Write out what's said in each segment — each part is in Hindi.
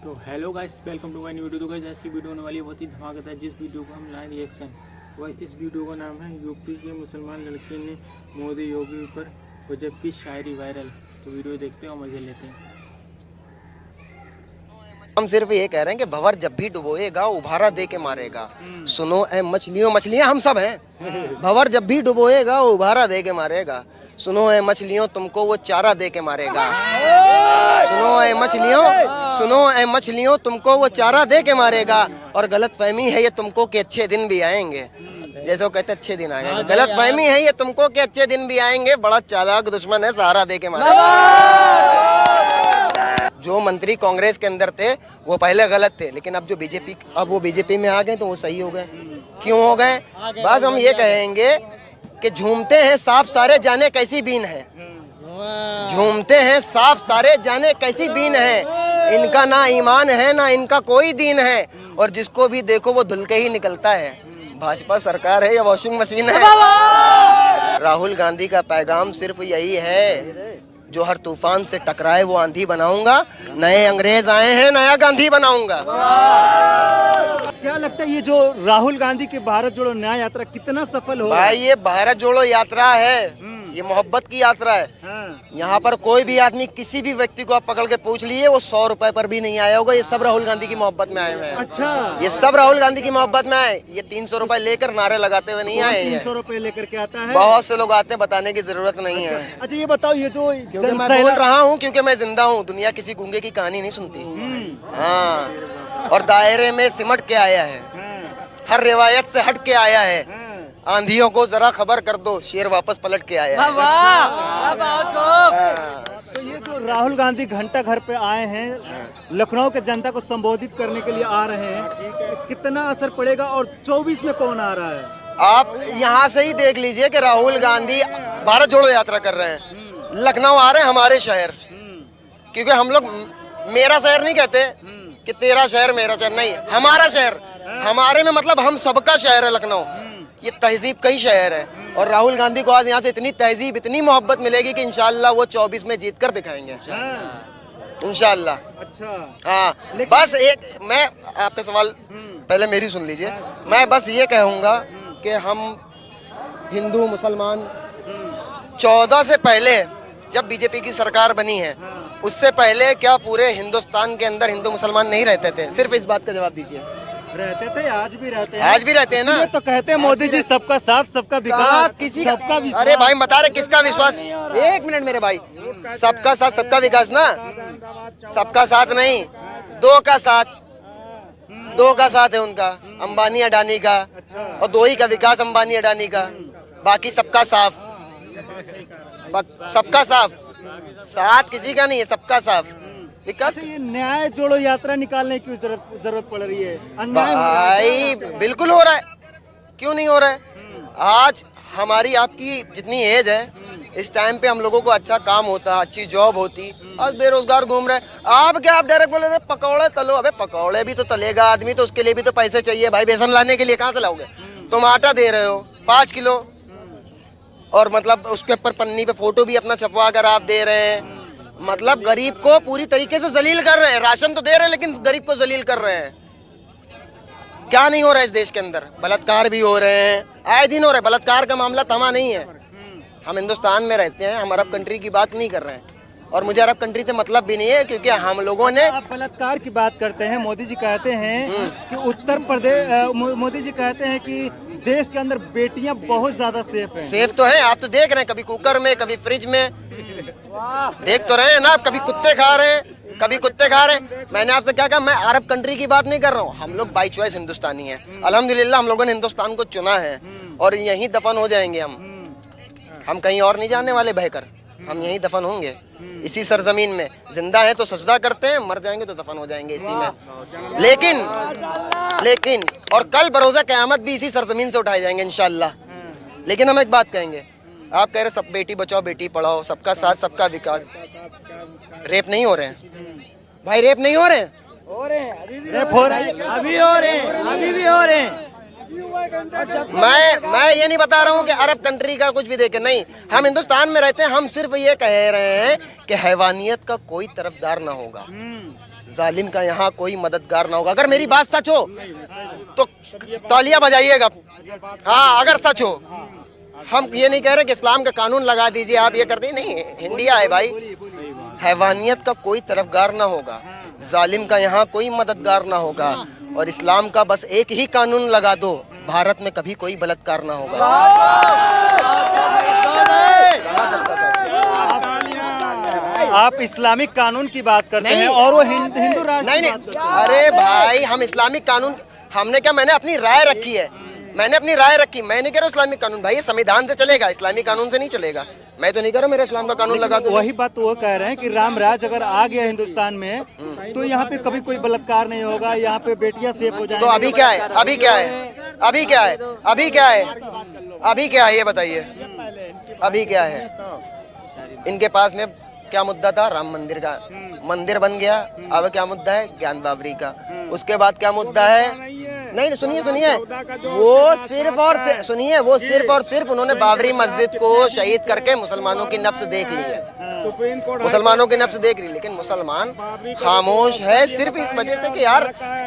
तो hello guys, welcome to my new video. तो गाइस आज की वीडियो होने वाली है बहुत ही धमाकेदार, जिस वीडियो को हम लाए रिएक्शन। तो इस वीडियो का नाम है यूपी के मुसलमान लड़के ने मोदी योगी पर गजब की शायरी वायरल। तो वीडियो देखते हैं और मजे लेते हैं। हम सिर्फ ये कह रहे हैं कि भंवर जब भी डुबोएगा उभारा दे के मारेगा। सुनो ऐ मछलियों, मछलियां हम सब हैं। भंवर जब भी डुबोएगा उभारा दे के मारेगा। सुनो ऐ मछलियों, तुमको वो चारा दे के मारेगा। सुनो ऐ मछलियों, सुनो ऐ मछलियों, तुमको वो चारा दे के मारेगा। और गलत फहमी है ये तुमको कि अच्छे दिन भी आएंगे। जैसे वो कहते अच्छे दिन आएंगे, गलत फहमी है ये तुमको कि अच्छे दिन भी आएंगे। बड़ा चालाक दुश्मन है, सहारा दे के मारेगा। जो मंत्री कांग्रेस के अंदर थे वो पहले गलत थे, लेकिन अब जो बीजेपी, अब वो बीजेपी में आ गए तो वो सही हो गए। क्यों हो गए? बस हम ये कहेंगे कि झूमते हैं सांप सारे जाने कैसी बीन है। झूमते हैं सांप सारे जाने कैसी बीन है। इनका ना ईमान है ना इनका कोई दीन है। और जिसको भी देखो वो धुल के ही निकलता है। भाजपा सरकार है या वॉशिंग मशीन है? राहुल गांधी का पैगाम सिर्फ यही है, जो हर तूफान से टकराए वो आंधी बनाऊंगा। नए अंग्रेज आए हैं, नया गांधी बनाऊंगा। क्या लगता है ये जो राहुल गांधी की भारत जोड़ो न्याय यात्रा कितना सफल हो? भाई ये भारत जोड़ो यात्रा है, ये मोहब्बत की यात्रा है। यहाँ पर कोई भी आदमी, किसी भी व्यक्ति को आप पकड़ के पूछ लीजिए, वो 100 रुपए पर भी नहीं आया होगा। ये सब राहुल गांधी की मोहब्बत में आए हुए हैं। अच्छा, ये सब राहुल गांधी की मोहब्त में आए। ये 300 रुपए लेकर नारे लगाते हुए नहीं आए हैं। 300 रुपए लेकर के आता है। बहुत से लोग आते हैं, बताने की जरूरत नहीं है। अच्छा ये बताओ, ये जो क्योंकि मैं बोल रहा हूँ, क्योंकि मैं जिंदा हूँ। दुनिया किसी गूंगे की कहानी नहीं सुनती। हाँ, और दायरे में सिमट के आया है, हर रिवायत से हट के आया है। आंधियों को जरा खबर कर दो, शेर वापस पलट के आया है। तो ये जो राहुल गांधी घंटा घर पे आए हैं, लखनऊ के जनता को संबोधित करने के लिए आ रहे हैं, कितना असर पड़ेगा? और 24 में कौन आ रहा है? आप यहाँ से ही देख लीजिए कि राहुल गांधी भारत जोड़ो यात्रा कर रहे हैं। लखनऊ आ रहे हैं, हमारे शहर। क्योंकि हम लोग मेरा शहर नहीं कहते कि तेरा शहर मेरा शहर, नहीं, हमारा शहर। हमारे में मतलब हम सबका शहर है लखनऊ। ये तहजीब का ही शहर है। और राहुल गांधी को आज यहाँ से इतनी तहजीब, इतनी मोहब्बत मिलेगी कि इंशाल्लाह वो 24 में जीत कर दिखाएंगे इंशाल्लाह। अच्छा हाँ, बस एक मैं आपका सवाल पहले मेरी सुन लीजिए। मैं बस ये कहूँगा कि हम हिंदू मुसलमान 14 से पहले जब बीजेपी की सरकार बनी है, उससे पहले क्या पूरे हिंदुस्तान के अंदर हिंदू मुसलमान नहीं रहते थे? सिर्फ इस बात का जवाब दीजिए। रहते थे, आज भी रहते हैं। आज भी रहते हैं ना। तो कहते हैं मोदी जी सबका साथ सबका विकास, किसी सबका विश्वास। अरे भाई बता रहे किसका विश्वास? एक मिनट मेरे भाई, सबका साथ सबका विकास ना, सबका साथ नहीं, दो का साथ, दो का साथ है उनका, अंबानी अडानी का। और दो ही का विकास, अंबानी अडानी का। बाकी सबका साफ, सबका साफ, साथ किसी का नहीं है, सबका साफ विकास। ये न्याय जोड़ो यात्रा निकालने की जरूरत पड़ रही है। अन्याय भाई बिल्कुल हो रहा है, क्यों नहीं हो रहा है? आज हमारी आपकी जितनी एज है, इस टाइम पे हम लोगों को अच्छा काम होता, अच्छी जॉब होती। आज बेरोजगार घूम रहे हैं। आप क्या, आप डायरेक्ट बोले पकौड़े तलो। अबे पकौड़े भी तो तलेगा आदमी, तो उसके लिए भी तो पैसे चाहिए भाई। बेसन लाने के लिए कहाँ से लाओगे? तुम आटा दे रहे हो 5 किलो, और मतलब उसके ऊपर पन्नी पे फोटो भी अपना छपवा कर आप दे रहे हैं। मतलब गरीब को पूरी तरीके से जलील कर रहे हैं। राशन तो दे रहे हैं, लेकिन गरीब को जलील कर रहे हैं। क्या नहीं हो रहा है इस देश के अंदर? बलात्कार भी हो रहे हैं, आए दिन हो रहे हैं। बलात्कार का मामला थमा नहीं है। हम हिंदुस्तान में रहते हैं, हम अरब कंट्री की बात नहीं कर रहे हैं। और मुझे अरब कंट्री से मतलब भी नहीं है, क्योंकि हम लोगों ने। आप बलात्कार की बात करते हैं। मोदी जी कहते हैं कि उत्तर प्रदेश, मोदी जी कहते हैं कि देश के अंदर बेटियां बहुत ज्यादा सेफ हैं। सेफ तो है, आप तो देख रहे हैं, कभी कुकर में, कभी फ्रिज में, देख तो रहे हैं ना। कभी कुत्ते खा रहे हैं, कभी कुत्ते खा रहे हैं। मैंने आपसे क्या कहा? मैं अरब कंट्री की बात नहीं कर रहा हूँ। हम लोग बाई चॉइस हिंदुस्तानी हैं। अल्हम्दुलिल्लाह हम लोगों ने हिंदुस्तान को चुना है, और यहीं दफन हो जाएंगे हम कहीं और नहीं जाने वाले बहकर। हम यहीं दफन होंगे, इसी सरजमीन में। जिंदा है तो सजदा करते हैं, मर जाएंगे तो दफन हो जाएंगे इसी में। लेकिन और कल बरोज़ा क़यामत भी इसी सरजमीन से उठाए जाएंगे इंशाअल्लाह। लेकिन हम एक बात कहेंगे, आप कह रहे सब बेटी बचाओ बेटी पढ़ाओ, सबका साथ सबका विकास। रेप नहीं हो रहे हैं भाई, रेप नहीं हो रहे हैं। रेप हो रहा है, अभी हो रहे हैं, अभी भी हो रहे हैं। मैं ये नहीं बता रहा हूँ कि अरब कंट्री का कुछ भी देखे, नहीं, हम हिंदुस्तान में रहते हैं। हम सिर्फ ये कह रहे हैं कि हैवानियत का कोई तरफदार ना होगा। जालिम का यहाँ कोई मददगार ना होगा। अगर मेरी बात सच हो तो तालियां बजाइएगा। हाँ, अगर सच हो। हम ये नहीं कह रहे कि इस्लाम का कानून लगा दीजिए, आप ये कर दीजिए, नहीं, इंडिया है भाई। हैवानियत का कोई तरफदार ना होगा, जालिम का यहाँ कोई मददगार ना होगा, और इस्लाम का बस एक ही कानून लगा दो, भारत में कभी कोई बलात्कार ना होगा। आप इस्लामिक कानून की बात करते हैं और वो हिंदू राष्ट्र नहीं की नहीं, बात करते हैं। अरे भाई, हम इस्लामिक कानून, हमने क्या, मैंने अपनी राय रखी है, मैंने अपनी राय रखी। मैं नहीं कह रहा इस्लामिक कानून, भाई ये संविधान से चलेगा, इस्लामिक कानून से नहीं चलेगा। मैं तो नहीं कह रहा मेरा इस्लाम का कानून लगा दो। वही बात तो वो कह रहे हैं कि राम राज अगर आ गया हिंदुस्तान में तो यहाँ पे कभी कोई बलात्कार नहीं होगा, यहाँ पे बेटियां सेफ हो जाएंगी। तो अभी क्या है, अभी क्या है, अभी क्या है, अभी क्या है, अभी क्या है, ये बताइए, अभी क्या है? इनके पास में क्या मुद्दा था? राम मंदिर का, मंदिर बन गया। अब क्या मुद्दा है? ज्ञान बावरी का। उसके बाद क्या मुद्दा है? नहीं, सुनिए सुनिए, वो सिर्फ और सुनिए, वो सिर्फ और सिर्फ उन्होंने बाबरी मस्जिद को शहीद करके मुसलमानों की नफ्स देख ली है, मुसलमानों की नफ्स देख ली। लेकिन मुसलमान खामोश है सिर्फ इस वजह से कि यार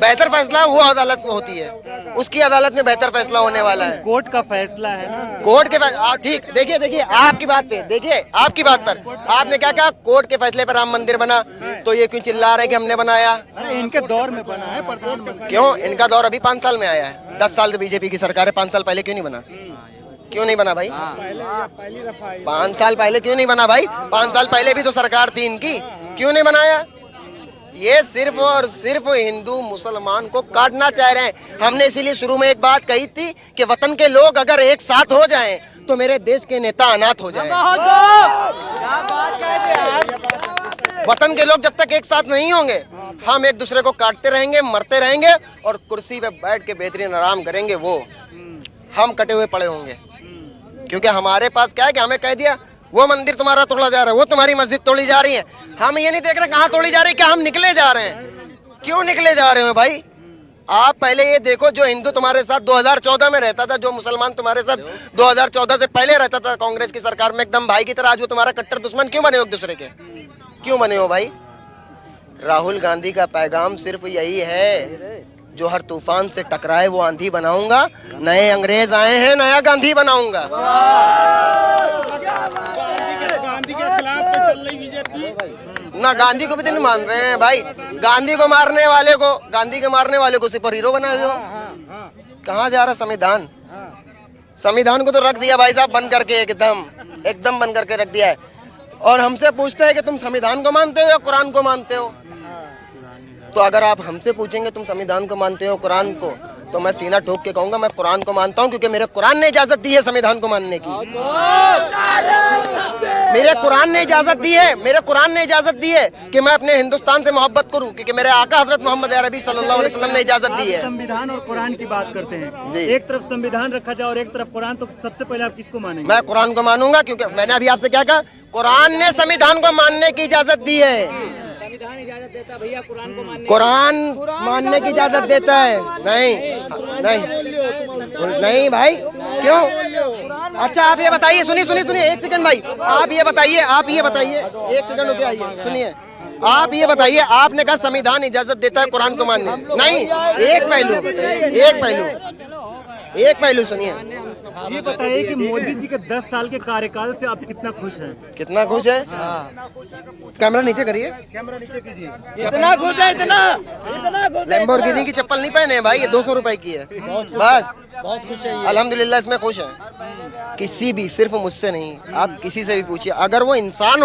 बेहतर फैसला वो अदालत में होती है, उसकी अदालत में बेहतर फैसला होने वाला है। कोर्ट का फैसला है ना, कोर्ट के ठीक, देखिए देखिए आपकी बात पे, देखिए आपकी बात पर आपने क्या कहा, कोर्ट के फैसले पर राम मंदिर बना, तो ये क्यों चिल्ला रहे कि हमने बनाया? अरे इनके दौर में बना है प्रधानमंत्री। क्यों? इनका दौर अभी 5 साल में आया है, 10 साल से बीजेपी की सरकार है, 5 साल पहले क्यों नहीं बना? क्यों नहीं बना भाई? 5 साल पहले क्यों नहीं बना भाई? 5 साल पहले भी तो सरकार थी इनकी, क्यों नहीं बनाया? ये सिर्फ और सिर्फ हिंदू मुसलमान को काटना चाह रहे हैं। हमने इसीलिए शुरू में एक बात कही थी कि वतन के लोग अगर एक साथ हो जाएं तो मेरे देश के नेता अनाथ हो जाएं। वतन के लोग जब तक एक साथ नहीं होंगे, हम एक दूसरे को काटते रहेंगे, मरते रहेंगे, और कुर्सी पे बैठ के बेहतरीन आराम करेंगे, वो हम कटे हुए पड़े होंगे। क्योंकि हमारे पास क्या है कि हमें कह दिया वो मंदिर तुम्हारा तोड़ा जा रहा है, वो तुम्हारी मस्जिद तोड़ी जा रही है। हम ये नहीं देख रहे कहाँ तोड़ी जा रही है, क्या हम निकले जा रहे हैं? क्यों निकले जा रहे हो भाई? आप पहले ये देखो, जो हिंदू तुम्हारे साथ 2014 में रहता था, जो मुसलमान तुम्हारे साथ 2014 से पहले रहता था कांग्रेस की सरकार में एकदम भाई की तरह, आज वो तुम्हारा कट्टर दुश्मन क्यों बने हो एक दूसरे के? क्यों बने हो भाई? राहुल गांधी का पैगाम सिर्फ यही है, जो हर तूफान से टकराए वो आंधी बनाऊंगा, नए अंग्रेज आए हैं, नया गांधी बनाऊंगा। गांधी के खिलाफ तो चल रही बीजेपी ना, गांधी को भी तो नहीं मान रहे हैं भाई। गांधी को मारने वाले को, गांधी के मारने वाले को सुपर हीरो बना दो। कहाँ जा रहा संविधान? संविधान को तो रख दिया भाई साहब बंद करके, एकदम बंद करके रख दिया है। और हमसे पूछते हैं कि तुम संविधान को मानते हो या कुरान को मानते हो? तो अगर आप हमसे पूछेंगे तुम संविधान को मानते हो कुरान को, तो मैं सीना ठोक के कहूंगा मैं कुरान को मानता हूं, क्योंकि मेरे कुरान ने इजाजत दी है संविधान को मानने की। मेरे कुरान ने इजाजत दी है, मेरे कुरान ने इजाजत दी है कि मैं अपने हिंदुस्तान से मोहब्बत करूं, क्योंकि मेरे आका हजरत मोहम्मद अरबी सल्लल्लाहु अलैहि वसल्लम ने इजाजत दी है। संविधान और कुरान की बात करते हैं, एक तरफ संविधान रखा जाए और एक तरफ कुरान, तो सबसे पहले आप किसको मानेंगे? मैं कुरान को मानूंगा, क्योंकि मैंने अभी आपसे क्या कहा, कुरान ने संविधान को मानने की इजाजत दी है। संविधान इजाजत देता भैया कुरान को मानने, कुरान मानने की इजाजत देता है? नहीं भाई, क्यों? अच्छा आप ये बताइए, सुनिए एक सेकंड भाई, आप ये बताइए, एक सेकंड हो गया, आइए सुनिए, आप ये बताइए, आपने कहा संविधान इजाजत देता है कुरान को मानने, नहीं, एक पहलू सुनिए। ये बताइए कि मोदी जी के 10 साल के कार्यकाल से आप कितना खुश हैं? कितना खुश है? कैमरा नीचे करिए, कैमरा नीचे कीजिए। इतना खुश है, इतना लैम्बोर्गिनी की चप्पल नहीं पहने हैं भाई, ये 200 रुपए की है बस। बहुत खुश है। अल्हम्दुलिल्लाह इसमें खुश है। किसी भी, सिर्फ मुझसे नहीं, आप किसी से भी पूछिए, अगर वो इंसान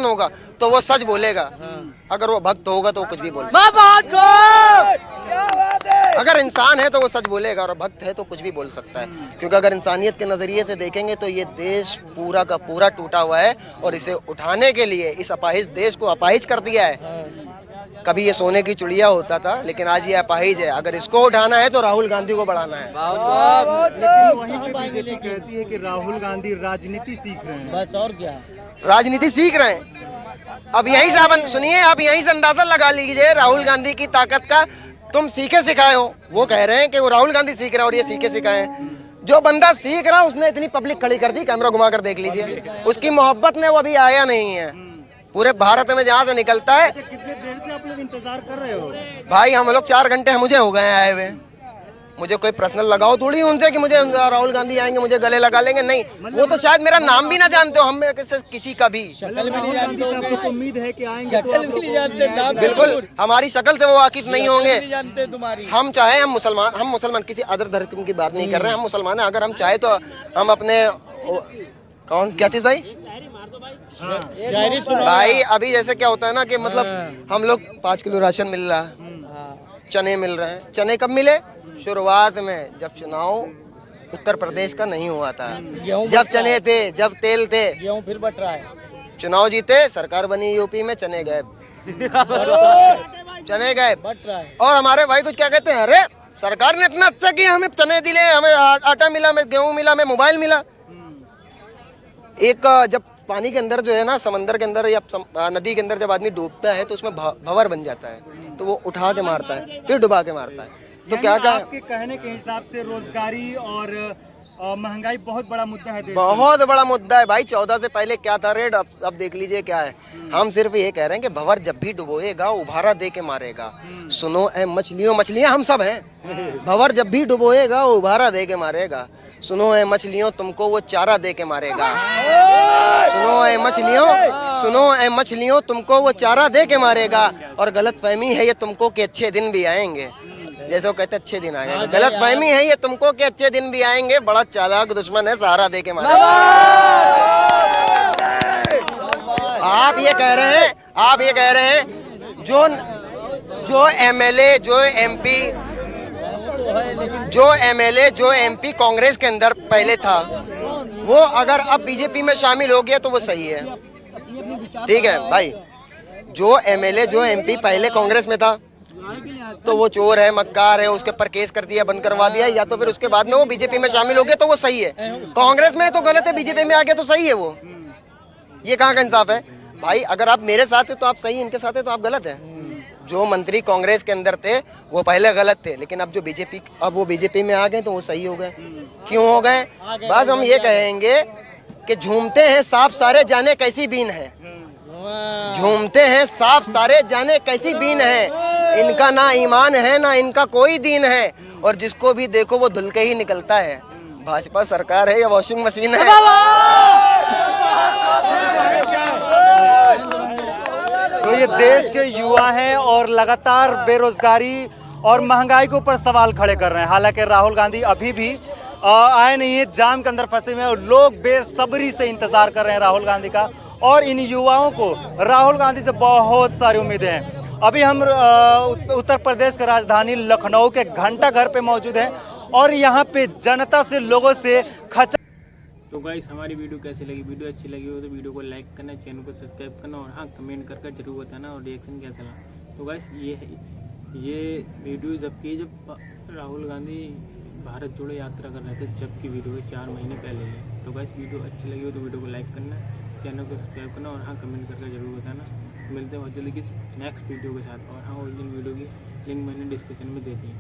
होगा तो वो सच बोलेगा, अगर वो भक्त होगा तो वो कुछ भी बोलेगा। अगर इंसान है तो वो सच बोलेगा, और भक्त है तो कुछ भी बोल सकता है। क्योंकि अगर इंसानियत के नजरिए से देखेंगे तो ये देश पूरा का पूरा टूटा हुआ है, और इसे उठाने के लिए इस अपाहिज देश को अपाहिज कर दिया है। कभी ये सोने की चिड़िया होता था, लेकिन आज ये अपाहिज है। अगर इसको उठाना है तो राहुल गांधी को बढ़ाना है। लेकिन वहीं पे बीजेपी कहती है कि राहुल गांधी राजनीति सीख रहे हैं। बस और क्या, राजनीति सीख रहे हैं। अब यहीं से आप सुनिए, आप यहीं से अंदाजा लगा लीजिए राहुल गांधी की ताकत का। तुम सीखे सिखाए हो, वो कह रहे हैं कि वो राहुल गांधी सीख रहा है और ये सीखे सिखाए हैं। जो बंदा सीख रहा उसने इतनी पब्लिक खड़ी कर दी, कैमरा घुमा कर देख लीजिए, उसकी मोहब्बत में वो अभी आया नहीं है। पूरे भारत में जहाँ से निकलता है। अच्छा, कितने देर से आप लोग इंतजार कर रहे हो? भाई हम लोग 4 घंटे मुझे हो गए आए हुए। मुझे कोई पर्सनल लगाओ थोड़ी उनसे कि मुझे राहुल गांधी आएंगे मुझे गले लगा लेंगे, नहीं। वो तो शायद मेरा नाम भी ना जानते हो, हम में से किसी का भी। मतलब राहुल गांधी साहब को उम्मीद है कि आएंगे तो आप लोग को बिल्कुल हमारी शक्ल से वो वाकिफ नहीं होंगे। जानते तुम्हारी। हम चाहे हम मुसलमान किसी अदर धर्म की बात नहीं कर रहे हैं, हम मुसलमान हैं। अगर हम चाहे तो हम अपने कौन क्या चीज भाई शायरी सुनो भाई अभी जैसे क्या होता है ना कि मतलब हम लोग 5 किलो राशन मिल रहा है, चने मिल रहे हैं। चने कब मिले? शुरुआत में जब चुनाव उत्तर प्रदेश का नहीं हुआ था, जब चने थे, जब तेल थे। गेहूं फिर बट रहा है। चुनाव जीते, सरकार बनी यूपी में, चने गए चने गए। बट रहा है। और हमारे भाई कुछ क्या कहते हैं, अरे सरकार ने इतना अच्छा किया, हमें चने दिले, हमें आटा मिला, हमें गेहूं मिला, हमें मोबाइल मिला। एक जब पानी के अंदर जो है ना, समंदर के अंदर या नदी के अंदर जब आदमी डूबता है तो उसमें भंवर बन जाता है, तो वो उठा के मारता है फिर डुबा के मारता है। तो क्या क्या आपके कहने के हिसाब से रोजगारी और महंगाई बहुत बड़ा मुद्दा है देश में। बहुत बड़ा मुद्दा है भाई। 14 से पहले क्या था रेट, अब देख लीजिए क्या है। हम सिर्फ ये कह रहे हैं कि भंवर जब भी डुबोएगा उभारा दे के मारेगा। सुनो ए मछलियां हम सब हैं। भंवर जब भी डुबोएगा उभारा दे के मारेगा। सुनो ए मछलियों तुमको वो चारा दे के मारेगा। सुनो ए मछलियों तुमको वो चारा दे के मारेगा। और गलत फहमी है ये तुमको कि अच्छे दिन भी आएंगे, जैसे वो कहते अच्छे दिन आएंगे। गलत फहमी है ये तुमको कि अच्छे दिन भी आएंगे। बड़ा चालाक दुश्मन है, सहारा दे के मारेगा। आप ये कह रहे हैं जो एमएलए जो एमपी कांग्रेस के अंदर पहले था, वो अगर अब बीजेपी में शामिल हो गया तो वो सही है, ठीक है भाई। जो एमएलए जो एमपी पहले कांग्रेस में था तो वो चोर है, मक्कार है, उसके ऊपर केस कर दिया, बंद करवा दिया, या तो फिर उसके बाद में वो बीजेपी में शामिल हो गया तो वो सही है। कांग्रेस में तो गलत है, बीजेपी में आ गया तो सही है वो। ये कहाँ का इंसाफ है भाई? अगर आप मेरे साथ है तो आप सही, इनके साथ है तो आप गलत है। जो मंत्री कांग्रेस के अंदर थे वो पहले गलत थे, लेकिन अब वो बीजेपी में आ गए तो वो सही हो गए। क्यों हो गए? बस हम ये कहेंगे कि झूमते हैं सांप सारे जाने कैसी बीन है। झूमते हैं सांप सारे जाने कैसी बीन है। इनका ना ईमान है ना इनका कोई दीन है, और जिसको भी देखो वो धुल के ही निकलता है। भाजपा सरकार है या वॉशिंग मशीन है? तो ये देश के युवा हैं और लगातार बेरोजगारी और महंगाई के ऊपर सवाल खड़े कर रहे हैं। हालांकि राहुल गांधी अभी भी आए नहीं है, जाम के अंदर फंसे हुए हैं और लोग बेसब्री से इंतजार कर रहे हैं राहुल गांधी का। और इन युवाओं को राहुल गांधी से बहुत सारी उम्मीदें हैं। अभी हम उत्तर प्रदेश की राजधानी लखनऊ के घंटा घर पे मौजूद हैं और यहाँ पे जनता से, लोगों से खचा। तो गाइस हमारी वीडियो कैसी लगी? वीडियो अच्छी लगी हो तो वीडियो को लाइक करना, चैनल को सब्सक्राइब करना, और हाँ कमेंट करके जरूर बताना और रिएक्शन कैसा लगा। तो गाइस ये वीडियो जब राहुल गांधी भारत जोड़ो यात्रा कर रहे थे, जबकि वीडियो 4 महीने पहले है। तो गाइस वीडियो अच्छी लगी हो तो वीडियो को लाइक करना, चैनल को सब्सक्राइब करना, और हाँ कमेंट करके जरूर बताना। मिलते हैं बहुत जल्दी किस नेक्स्ट वीडियो के साथ। और हाँ ओरिजिनल वीडियो की लिंक मैंने डिस्क्रिप्शन में दे दी है।